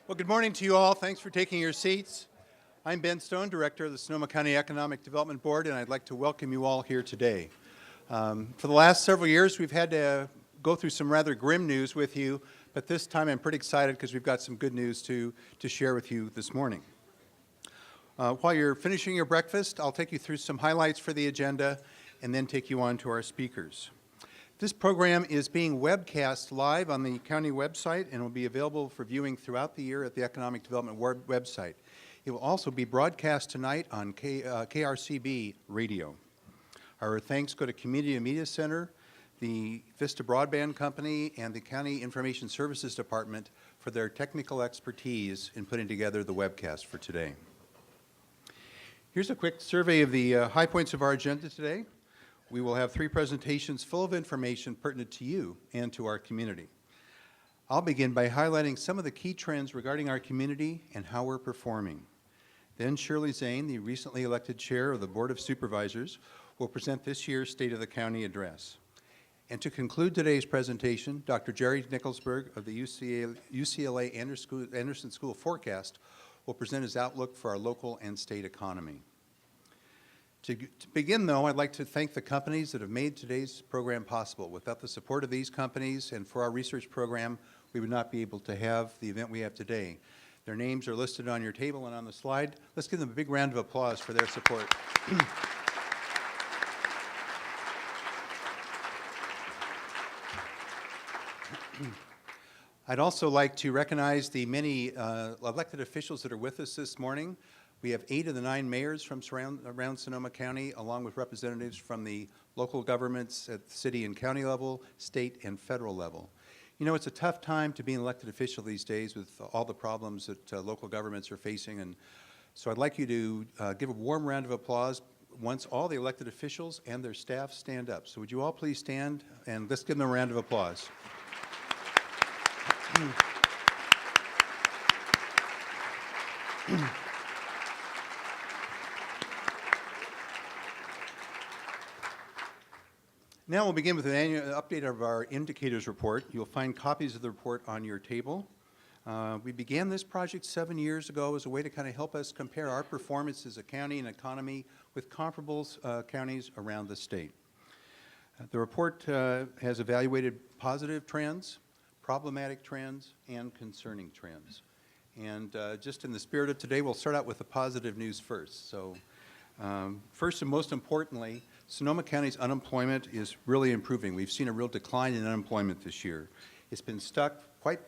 Well, good morning to you all. Thanks for taking your seats. I'm Ben Stone, Director of the Sonoma County Economic Development Board, and I'd like to welcome you all here today. For the last several years, we've had to go through some rather grim news with you, but this time I'm pretty excited because we've got some good news to share with you this morning. While you're finishing your breakfast, I'll take you through some highlights for the agenda and then take you on to our speakers. This program is being webcast live on the county website and will be available for viewing throughout the year at the Economic Development website. It will also be broadcast tonight on KRCB Radio. Our thanks go to Community Media Center, the Vista Broadband Company, and the County Information Services Department for their technical expertise in putting together the webcast for today. Here's a quick survey of the high points of our agenda today. We will have 3 presentations full of information pertinent to you and to our community. I'll begin by highlighting some of the key trends regarding our community and how we're performing. Then Shirley Zane, the recently elected chair of the Board of Supervisors, will present this year's State of the County address. And to conclude today's presentation, Dr. Jerry Nicholsberg of the UCLA Anderson School of Forecast will present his outlook for our local and state economy. To begin, though, I'd like to thank the companies that have made today's program possible. Without the support of these companies and for our research program, we would not be able to have the event we have today. Their names are listed on your table and on the slide. Let's give them a big round of applause for their support. I'd also like to recognize the many elected officials that are with us this morning. We have 8 of the 9 mayors from around Sonoma County, along with representatives from the local governments at the city and county level, state and federal level. You know, it's a tough time to be an elected official these days with all the problems that local governments are facing, and so I'd like you to give a warm round of applause once all the elected officials and their staff stand up. So would you all please stand, and let's give them a round of applause. Now we'll begin with an annual update of our indicators report. You'll find copies of the report on your table. We began this project 7 years ago as a way to kind of help us compare our performance as a county and economy with comparable counties around the state. The report has evaluated positive trends, problematic trends, and concerning trends. And just in the spirit of today, we'll start out with the positive news first. So first and most importantly, Sonoma County's unemployment is really improving. We've seen a real decline in unemployment this year. It's been stuck quite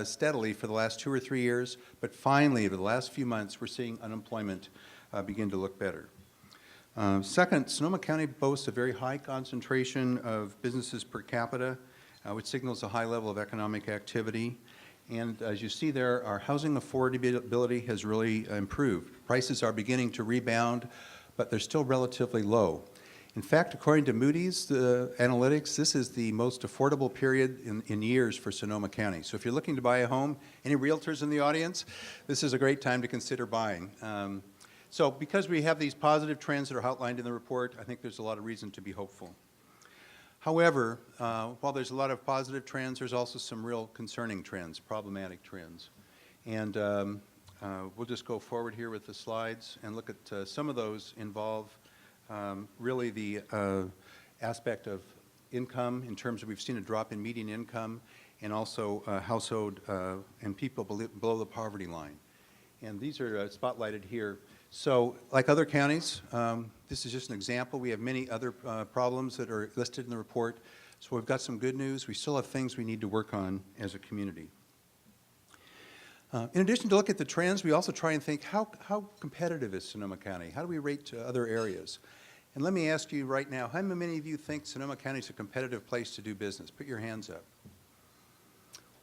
steadily for the last 2 or 3 years, but finally, over the last few months, we're seeing unemployment begin to look better. Second, Sonoma County boasts a very high concentration of businesses per capita, which signals a high level of economic activity. And as you see there, our housing affordability has really improved. Prices are beginning to rebound, but they're still relatively low. In fact, according to Moody's analytics, this is the most affordable period in years for Sonoma County. So if you're looking to buy a home, any realtors in the audience, this is a great time to consider buying. So because we have these positive trends that are outlined in the report, I think there's a lot of reason to be hopeful. However, while there's a lot of positive trends, there's also some real concerning trends, problematic trends. And we'll just go forward here with the slides and look at some of those involve really the aspect of income in terms of we've seen a drop in median income and also household and people below the poverty line. And these are spotlighted here. So like other counties, this is just an example. We have many other problems that are listed in the report. So we've got some good news. We still have things we need to work on as a community. In addition to look at the trends, we also try and think how competitive is Sonoma County? How do we rate to other areas? And let me ask you right now, how many of you think Sonoma County is a competitive place to do business? Put your hands up.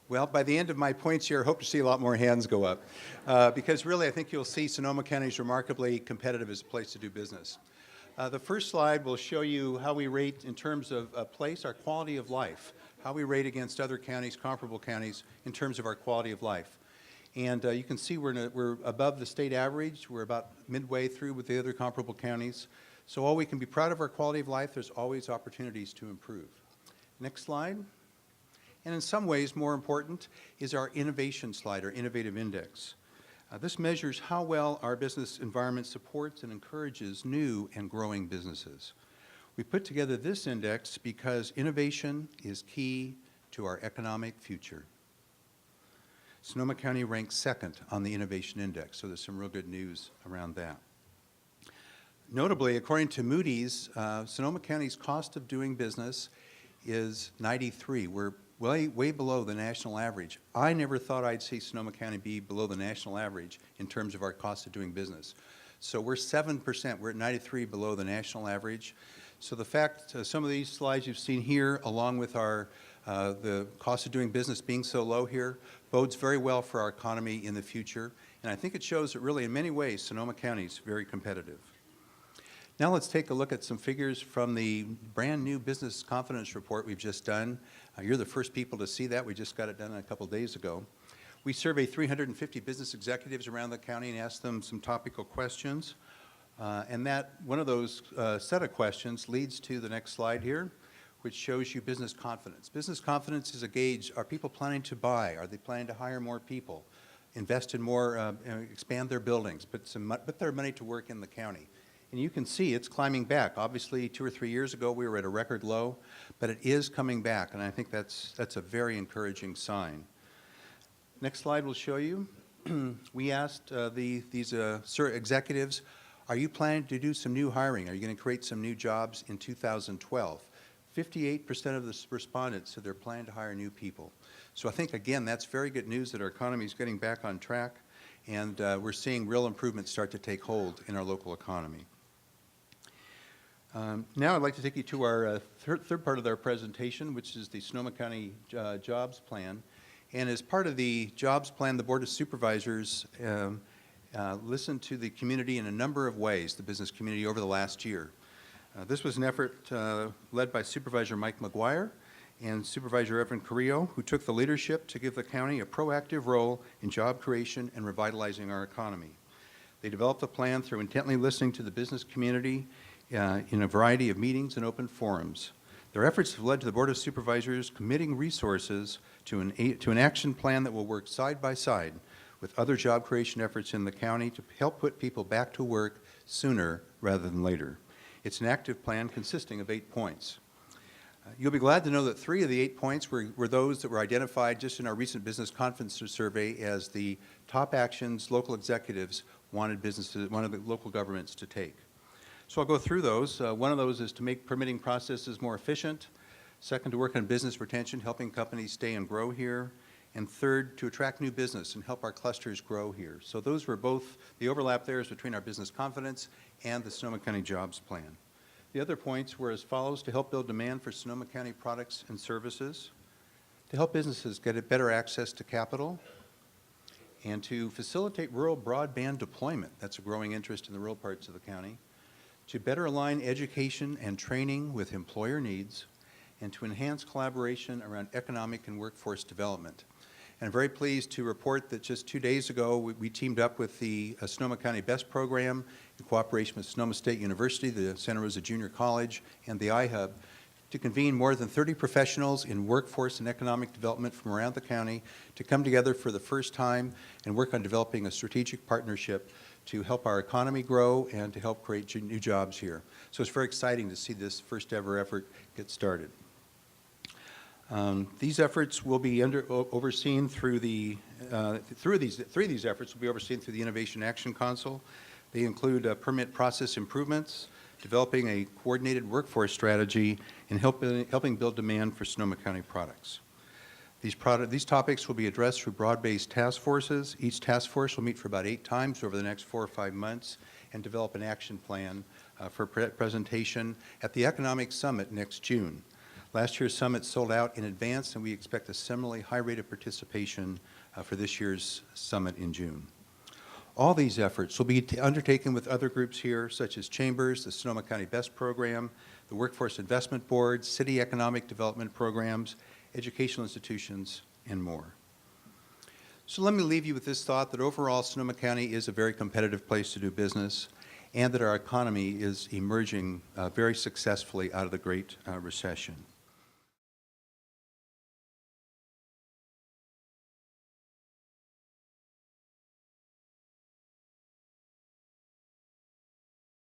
Well, by the end of my points here, I hope to see a lot more hands go up. Because really, I think you'll see Sonoma County is remarkably competitive as a place to do business. The first slide will show you how we rate in terms of place, our quality of life, how we rate against other counties, comparable counties, in terms of our quality of life. And you can see we're above the state average. We're about midway through with the other comparable counties. So while we can be proud of our quality of life, there's always opportunities to improve. Next slide. And in some ways, more important, is our innovation slide, our innovative index. This measures how well our business environment supports and encourages new and growing businesses. We put together this index because innovation is key to our economic future. Sonoma County ranks second on the Innovation Index, so there's some real good news around that. Notably, according to Moody's, Sonoma County's cost of doing business is 93. We're way below the national average. I never thought I'd see Sonoma County be below the national average in terms of our cost of doing business. So we're 7%. We're at 93 below the national average. So the fact, some of these slides you've seen here, along with our the cost of doing business being so low here, bodes very well for our economy in the future. And I think it shows that really in many ways Sonoma County is very competitive. Now let's take a look at some figures from the brand new business confidence report we've just done. You're the first people to see that. We just got it done a couple days ago. We survey 350 business executives around the county and ask them some topical questions. And that one of those set of questions leads to the next slide here, which shows you business confidence. Business confidence is a gauge. Are people planning to buy? Are they planning to hire more people, invest in more, expand their buildings, put their money to work in the county? And you can see it's climbing back. Obviously, 2 or 3 years ago, we were at a record low, but it is coming back, and I think that's a very encouraging sign. Next slide will show you. We asked these executives, are you planning to do some new hiring? Are you going to create some new jobs in 2012? 58% of the respondents said they're planning to hire new people. So I think, again, that's very good news that our economy is getting back on track, and we're seeing real improvements start to take hold in our local economy. Now I'd like to take you to our third part of our presentation, which is the Sonoma County Jobs Plan. And as part of the Jobs Plan, the Board of Supervisors listened to the community in a number of ways, the business community, over the last year. This was an effort led by Supervisor Mike McGuire and Supervisor Evan Carrillo, who took the leadership to give the county a proactive role in job creation and revitalizing our economy. They developed the plan through intently listening to the business community in a variety of meetings and open forums. Their efforts have led to the Board of Supervisors committing resources to an action plan that will work side by side with other job creation efforts in the county to help put people back to work sooner rather than later. It's an active plan consisting of 8 points. You'll be glad to know that 3 of the 8 points were those that were identified just in our recent business confidence survey as the top actions local executives wanted the local governments to take. So I'll go through those. One of those is to make permitting processes more efficient. Second, to work on business retention, helping companies stay and grow here. And third, to attract new business and help our clusters grow here. So those were both, the overlap there is between our business confidence and the Sonoma County Jobs Plan. The other points were as follows: to help build demand for Sonoma County products and services, to help businesses get better access to capital, and to facilitate rural broadband deployment. That's a growing interest in the rural parts of the county. To better align education and training with employer needs, and to enhance collaboration around economic and workforce development. And I'm very pleased to report that just 2 days ago, we teamed up with the Sonoma County BEST program in cooperation with Sonoma State University, the Santa Rosa Junior College, and the iHub to convene more than 30 professionals in workforce and economic development from around the county to come together for the first time and work on developing a strategic partnership to help our economy grow and to help create new jobs here. So it's very exciting to see this first ever effort get started. These efforts will be overseen through the, three of these efforts will be overseen through the Innovation Action Council. They include permit process improvements, developing a coordinated workforce strategy, and helping build demand for Sonoma County products. These topics will be addressed through broad-based task forces. Each task force will meet for about 8 times over the next 4 or 5 months and develop an action plan for presentation at the Economic Summit next June. Last year's summit sold out in advance, and we expect a similarly high rate of participation for this year's summit in June. All these efforts will be undertaken with other groups here, such as Chambers, the Sonoma County BEST program, the Workforce Investment Board, city economic development programs, educational institutions, and more. So let me leave you with this thought that overall Sonoma County is a very competitive place to do business, and that our economy is emerging very successfully out of the Great Recession.